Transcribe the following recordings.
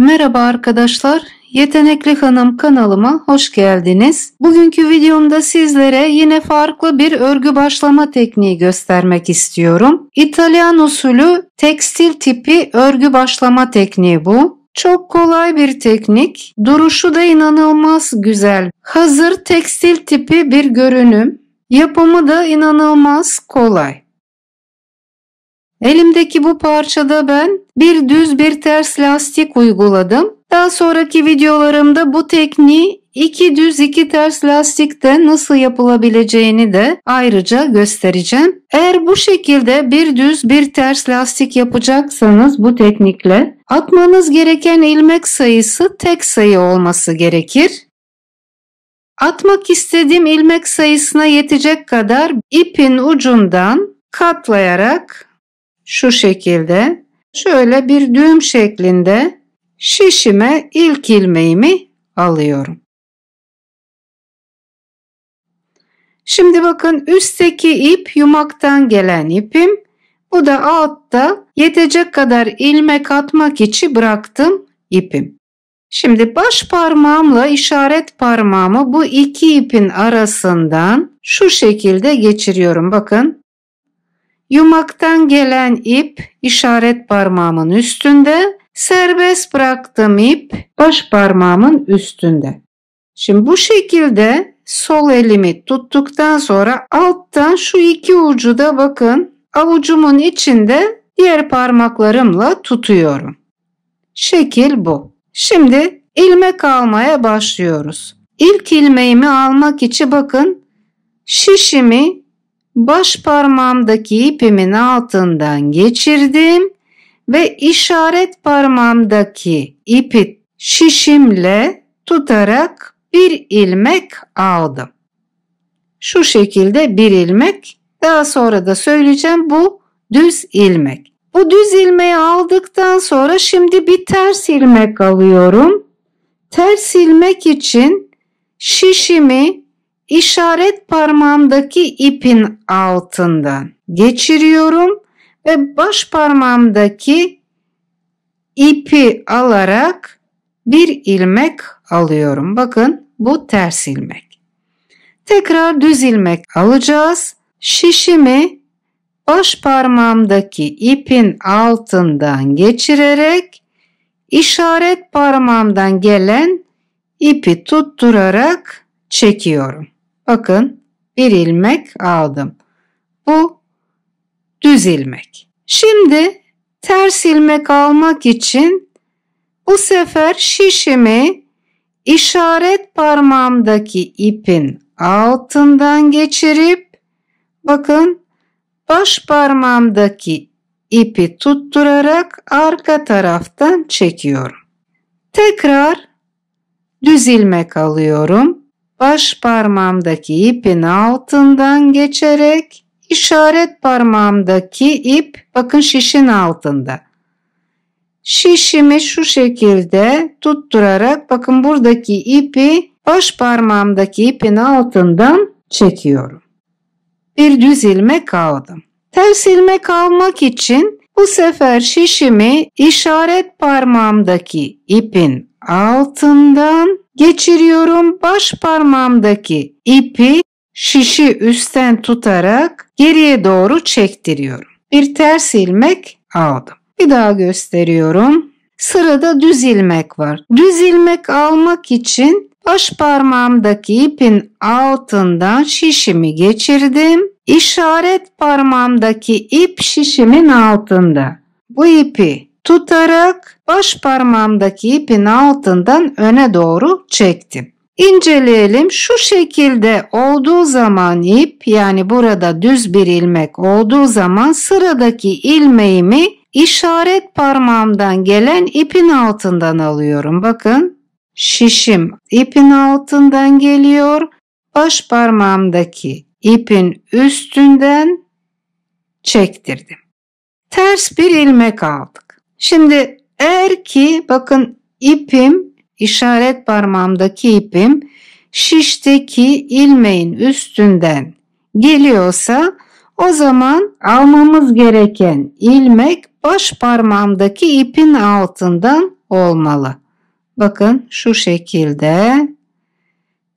Merhaba arkadaşlar, Yetenekli Hanım kanalıma hoş geldiniz. Bugünkü videomda sizlere yine farklı bir örgü başlama tekniği göstermek istiyorum. İtalyan usulü tekstil tipi örgü başlama tekniği bu. Çok kolay bir teknik, duruşu da inanılmaz güzel. Hazır tekstil tipi bir görünüm, yapımı da inanılmaz kolay. Elimdeki bu parçada ben bir düz bir ters lastik uyguladım. Daha sonraki videolarımda bu tekniği iki düz iki ters lastikte nasıl yapılabileceğini de ayrıca göstereceğim. Eğer bu şekilde bir düz bir ters lastik yapacaksanız bu teknikle atmanız gereken ilmek sayısı tek sayı olması gerekir. Atmak istediğim ilmek sayısına yetecek kadar ipin ucundan katlayarak şu şekilde şöyle bir düğüm şeklinde şişime ilk ilmeğimi alıyorum. Şimdi bakın üstteki ip yumaktan gelen ipim. Bu da altta yetecek kadar ilmek atmak için bıraktım ipim. Şimdi baş parmağımla işaret parmağımı bu iki ipin arasından şu şekilde geçiriyorum. Bakın. Yumaktan gelen ip işaret parmağımın üstünde, serbest bıraktığım ip baş parmağımın üstünde. Şimdi bu şekilde sol elimi tuttuktan sonra alttan şu iki ucu da bakın avucumun içinde diğer parmaklarımla tutuyorum. Şekil bu. Şimdi ilmek almaya başlıyoruz. İlk ilmeğimi almak için bakın şişimi baş parmağımdaki ipimin altından geçirdim ve işaret parmağımdaki ipi şişimle tutarak bir ilmek aldım. Şu şekilde bir ilmek, daha sonra da söyleyeceğim, bu düz ilmek. Bu düz ilmeği aldıktan sonra şimdi bir ters ilmek alıyorum. Ters ilmek için şişimi İşaret parmağımdaki ipin altından geçiriyorum ve baş parmağımdaki ipi alarak bir ilmek alıyorum. Bakın bu ters ilmek. Tekrar düz ilmek alacağız. Şişimi baş parmağımdaki ipin altından geçirerek işaret parmağımdan gelen ipi tutturarak çekiyorum. Bakın bir ilmek aldım. Bu düz ilmek. Şimdi ters ilmek almak için bu sefer şişimi işaret parmağımdaki ipin altından geçirip bakın baş parmağımdaki ipi tutturarak arka taraftan çekiyorum. Tekrar düz ilmek alıyorum. Baş parmağımdaki ipin altından geçerek işaret parmağımdaki ip bakın şişin altında. Şişimi şu şekilde tutturarak bakın buradaki ipi baş parmağımdaki ipin altından çekiyorum. Bir düz ilmek aldım. Ters ilmek almak için bu sefer şişimi işaret parmağımdaki ipin altından geçiriyorum. Baş parmağımdaki ipi şişi üstten tutarak geriye doğru çektiriyorum. Bir ters ilmek aldım. Bir daha gösteriyorum. Sırada düz ilmek var. Düz ilmek almak için baş parmağımdaki ipin altından şişimi geçirdim. İşaret parmağımdaki ip şişimin altında. Bu ipi tutarak baş parmağımdaki ipin altından öne doğru çektim. İnceleyelim. Şu şekilde olduğu zaman ip, yani burada düz bir ilmek olduğu zaman sıradaki ilmeğimi işaret parmağımdan gelen ipin altından alıyorum. Bakın şişim ipin altından geliyor. Baş parmağımdaki ipin üstünden çektirdim. Ters bir ilmek aldık. Şimdi eğer ki bakın ipim, işaret parmağımdaki ipim şişteki ilmeğin üstünden geliyorsa o zaman almamız gereken ilmek baş parmağımdaki ipin altından olmalı. Bakın şu şekilde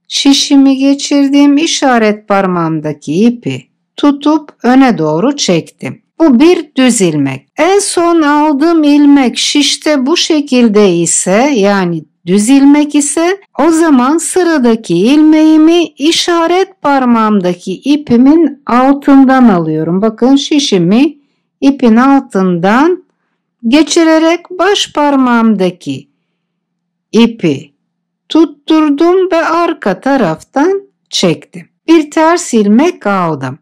şişimi geçirdim, işaret parmağımdaki ipi tutup öne doğru çektim. Bu bir düz ilmek. En son aldığım ilmek şişte bu şekilde ise, yani düz ilmek ise, o zaman sıradaki ilmeğimi işaret parmağımdaki ipimin altından alıyorum. Bakın şişimi ipin altından geçirerek baş parmağımdaki ipi tutturdum ve arka taraftan çektim. Bir ters ilmek aldım.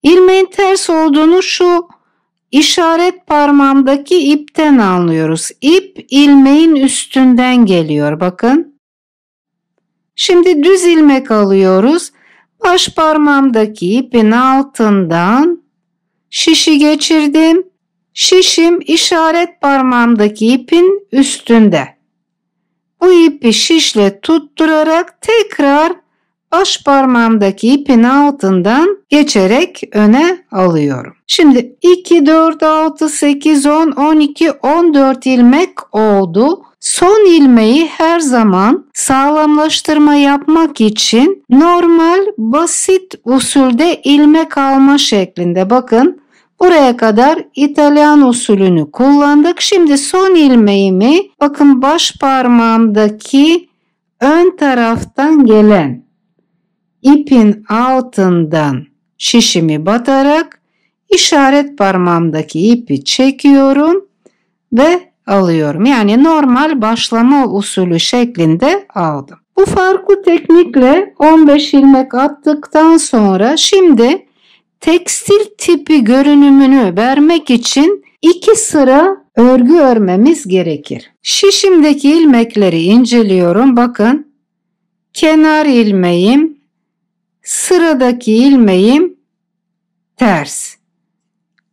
İlmeğin ters olduğunu şu işaret parmağımdaki ipten anlıyoruz. İp ilmeğin üstünden geliyor. Bakın. Şimdi düz ilmek alıyoruz. Baş parmağımdaki ipin altından şişi geçirdim. Şişim işaret parmağımdaki ipin üstünde. Bu ipi şişle tutturarak tekrar baş parmağımdaki ipin altından geçerek öne alıyorum. Şimdi 2, 4, 6, 8, 10, 12, 14 ilmek oldu. Son ilmeği her zaman sağlamlaştırma yapmak için normal basit usulde ilmek alma şeklinde. Bakın buraya kadar İtalyan usulünü kullandık. Şimdi son ilmeğimi bakın baş parmağımdaki ön taraftan gelen ipin altından şişimi batarak işaret parmağımdaki ipi çekiyorum ve alıyorum. Yani normal başlama usulü şeklinde aldım. Bu farklı teknikle 15 ilmek attıktan sonra şimdi tekstil tipi görünümünü vermek için 2 sıra örgü örmemiz gerekir. Şişimdeki ilmekleri inceliyorum. Bakın kenar ilmeğim, sıradaki ilmeğim ters,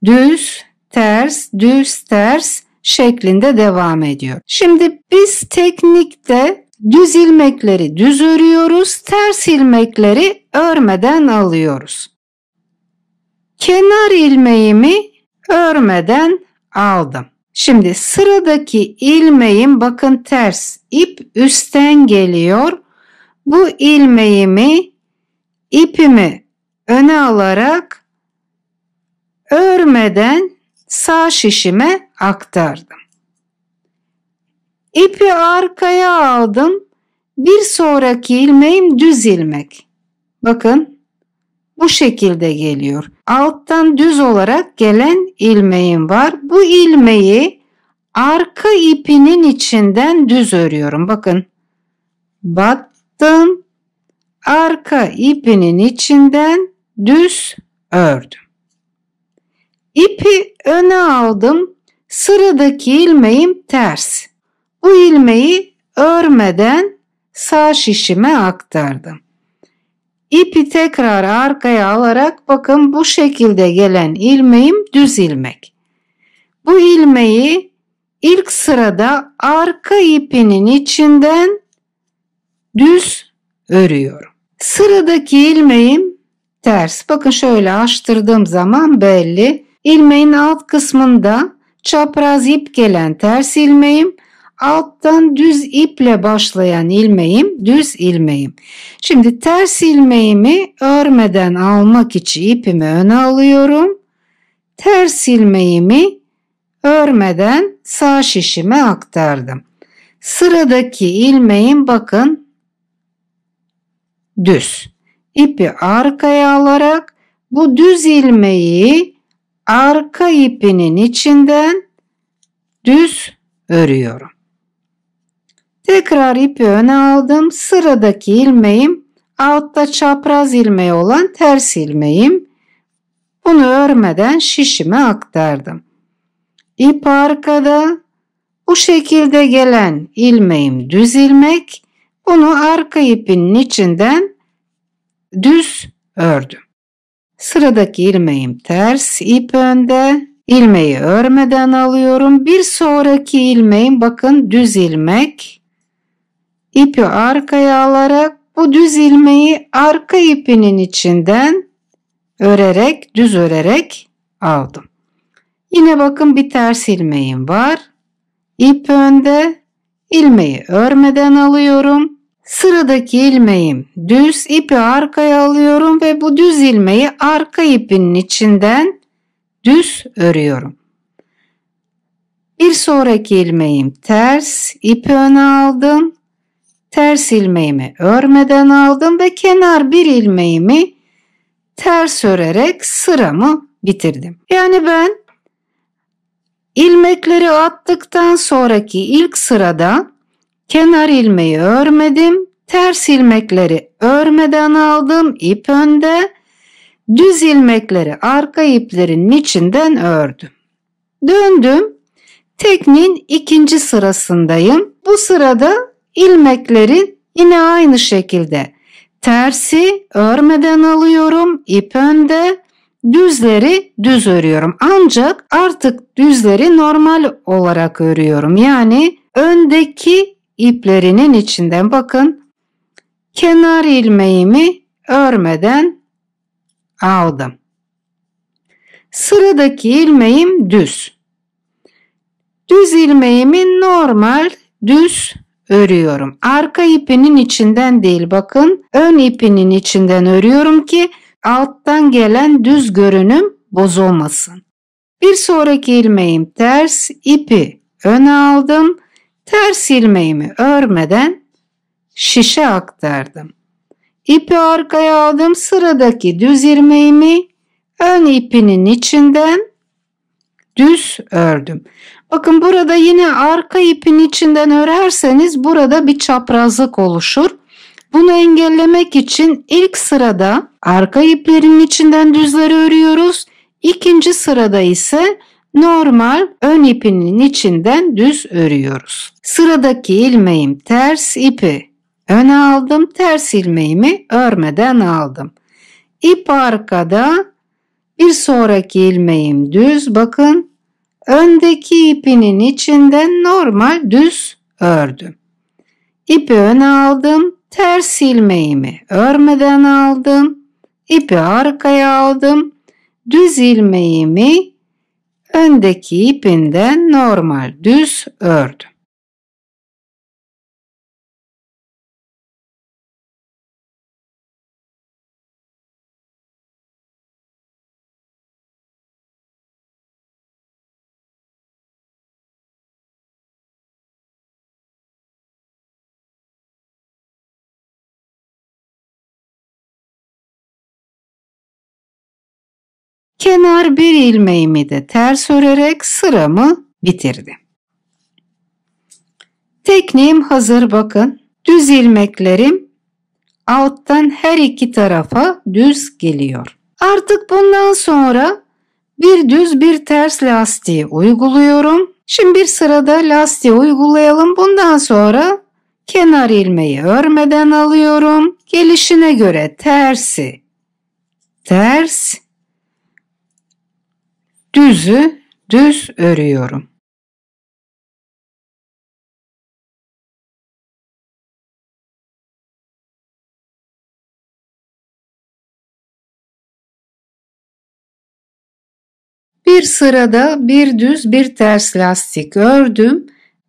düz, ters, düz, ters şeklinde devam ediyor. Şimdi biz teknikte düz ilmekleri düz örüyoruz, ters ilmekleri örmeden alıyoruz. Kenar ilmeğimi örmeden aldım. Şimdi sıradaki ilmeğim bakın ters, ip üstten geliyor. Bu ilmeğimi ipimi öne alarak örmeden sağ şişime aktardım. İpi arkaya aldım. Bir sonraki ilmeğim düz ilmek. Bakın bu şekilde geliyor. Alttan düz olarak gelen ilmeğim var. Bu ilmeği arka ipinin içinden düz örüyorum. Bakın battım. Arka ipinin içinden düz ördüm. İpi öne aldım. Sıradaki ilmeğim ters. Bu ilmeği örmeden sağ şişime aktardım. İpi tekrar arkaya alarak bakın bu şekilde gelen ilmeğim düz ilmek. Bu ilmeği ilk sırada arka ipinin içinden düz örüyorum. Sıradaki ilmeğim ters. Bakın şöyle açtırdığım zaman belli. İlmeğin alt kısmında çapraz ip gelen ters ilmeğim, alttan düz iple başlayan ilmeğim düz ilmeğim. Şimdi ters ilmeğimi örmeden almak için ipimi öne alıyorum. Ters ilmeğimi örmeden sağ şişime aktardım. Sıradaki ilmeğim bakın düz. İpi arkaya alarak bu düz ilmeği arka ipinin içinden düz örüyorum. Tekrar ipi öne aldım. Sıradaki ilmeğim altta çapraz ilmeği olan ters ilmeğim. Bunu örmeden şişime aktardım. İp arkada. Bu şekilde gelen ilmeğim düz ilmek. Bunu arka ipinin içinden düz ördüm. Sıradaki ilmeğim ters, ip önde. İlmeği örmeden alıyorum. Bir sonraki ilmeğim bakın düz ilmek. İpi arkaya alarak bu düz ilmeği arka ipinin içinden örerek, düz örerek aldım. Yine bakın bir ters ilmeğim var. İp önde, ilmeği örmeden alıyorum. Sıradaki ilmeğim düz, ipi arkaya alıyorum ve bu düz ilmeği arka ipinin içinden düz örüyorum. Bir sonraki ilmeğim ters, ipi öne aldım. Ters ilmeğimi örmeden aldım ve kenar bir ilmeğimi ters örerek sıramı bitirdim. Yani ben ilmekleri attıktan sonraki ilk sırada kenar ilmeği örmedim. Ters ilmekleri örmeden aldım. İp önde. Düz ilmekleri arka iplerin içinden ördüm. Döndüm. Tekniğin ikinci sırasındayım. Bu sırada ilmekleri yine aynı şekilde tersi örmeden alıyorum. İp önde. Düzleri düz örüyorum. Ancak artık düzleri normal olarak örüyorum. Yani öndeki iplerinin içinden bakın kenar ilmeğimi örmeden aldım. Sıradaki ilmeğim düz. Düz ilmeğimi normal düz örüyorum. Arka ipinin içinden değil, bakın ön ipinin içinden örüyorum ki alttan gelen düz görünüm bozulmasın. Bir sonraki ilmeğim ters, ipi öne aldım. Ters ilmeğimi örmeden şişe aktardım. İpi arkaya aldım. Sıradaki düz ilmeğimi ön ipinin içinden düz ördüm. Bakın burada yine arka ipin içinden örerseniz burada bir çaprazlık oluşur. Bunu engellemek için ilk sırada arka iplerin içinden düzleri örüyoruz. İkinci sırada ise normal ön ipinin içinden düz örüyoruz. Sıradaki ilmeğim ters, ipi öne aldım. Ters ilmeğimi örmeden aldım. İp arkada, bir sonraki ilmeğim düz. Bakın öndeki ipinin içinden normal düz ördüm. İpi öne aldım. Ters ilmeğimi örmeden aldım. İpi arkaya aldım. Düz ilmeğimi öndeki ipinden normal düz ördüm. Kenar bir ilmeğimi de ters örerek sıramı bitirdim. Tekniğim hazır, bakın. Düz ilmeklerim alttan her iki tarafa düz geliyor. Artık bundan sonra bir düz bir ters lastiği uyguluyorum. Şimdi bir sırada lastiği uygulayalım. Bundan sonra kenar ilmeği örmeden alıyorum. Gelişine göre tersi ters, düzü düz örüyorum. Bir sırada bir düz bir ters lastik ördüm.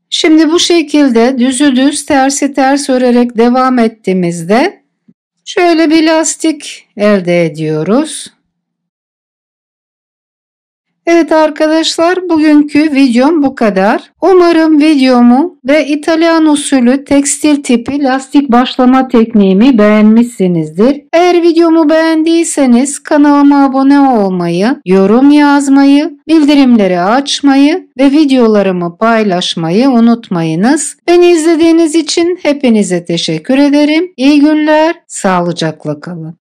Şimdi bu şekilde düzü düz tersi ters örerek devam ettiğimizde şöyle bir lastik elde ediyoruz. Evet arkadaşlar, bugünkü videom bu kadar. Umarım videomu ve İtalyan usulü tekstil tipi lastik başlama tekniğimi beğenmişsinizdir. Eğer videomu beğendiyseniz kanalıma abone olmayı, yorum yazmayı, bildirimleri açmayı ve videolarımı paylaşmayı unutmayınız. Beni izlediğiniz için hepinize teşekkür ederim. İyi günler, sağlıcakla kalın.